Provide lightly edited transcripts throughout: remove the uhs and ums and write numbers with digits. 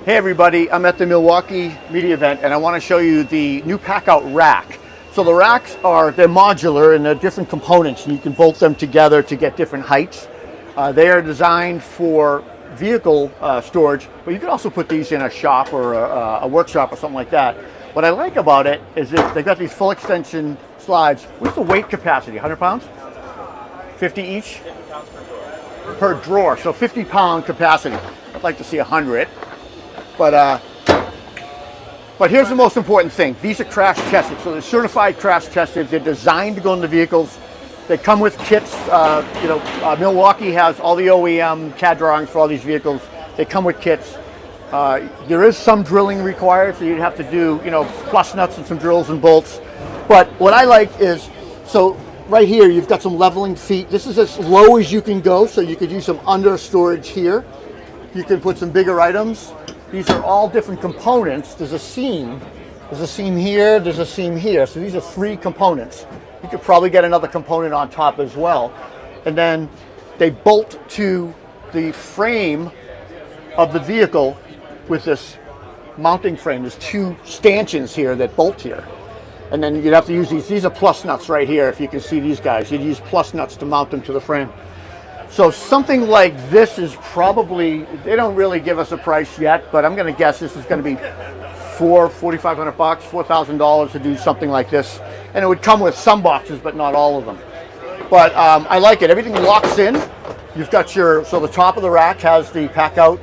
Hey everybody, I'm at the Milwaukee media event and I want to show you the new PACKOUT rack. So the racks they're modular and they're different components and you can bolt them together to get different heights. They are designed for vehicle storage, but you can also put these in a shop or a workshop or something like that. What I like about it is that they've got these full extension slides. What's the weight capacity, 100 pounds? 50 each? 50 pounds per drawer, so 50-pound capacity. I'd like to see 100. But here's the most important thing. These are crash tested, so they're certified crash tested. They're designed to go in the vehicles. They come with kits. Milwaukee has all the OEM CAD drawings for all these vehicles. They come with kits. There is some drilling required, so you'd have to do, plus nuts and some drills and bolts. But what I like is, so right here, you've got some leveling feet. This is as low as you can go, so you could use some under storage here. You can put some bigger items. These are all different components. There's a seam here, there's a seam here. So these are 3 components. You could probably get another component on top as well. And then they bolt to the frame of the vehicle with this mounting frame. There's 2 stanchions here that bolt here. And then you'd have to use these. These are plus nuts right here, if you can see these guys. You'd use plus nuts to mount them to the frame. So something like this is probably, they don't really give us a price yet, but I'm going to guess this is going to be $4,500, $4,000 to do something like this. And it would come with some boxes, but not all of them. But I like it. Everything locks in. You've got so the top of the rack has the PACKOUT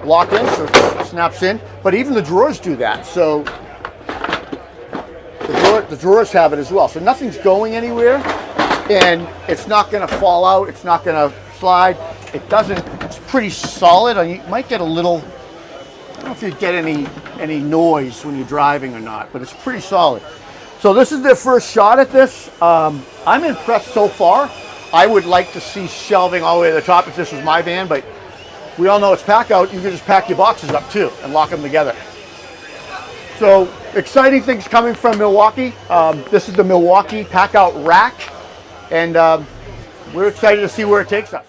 lock in, so it snaps in. But even the drawers do that. So the drawers have it as well. So nothing's going anywhere. And it's not going to fall out, it's not going to slide. It's pretty solid. You might get a little, I don't know if you get any noise when you're driving or not, but it's pretty solid. So this is their first shot at this. I'm impressed so far. I would like to see shelving all the way to the top if this was my van, but we all know it's PACKOUT. You can just pack your boxes up too and lock them together. So exciting things coming from Milwaukee. This is the Milwaukee PACKOUT rack. And we're excited to see where it takes us.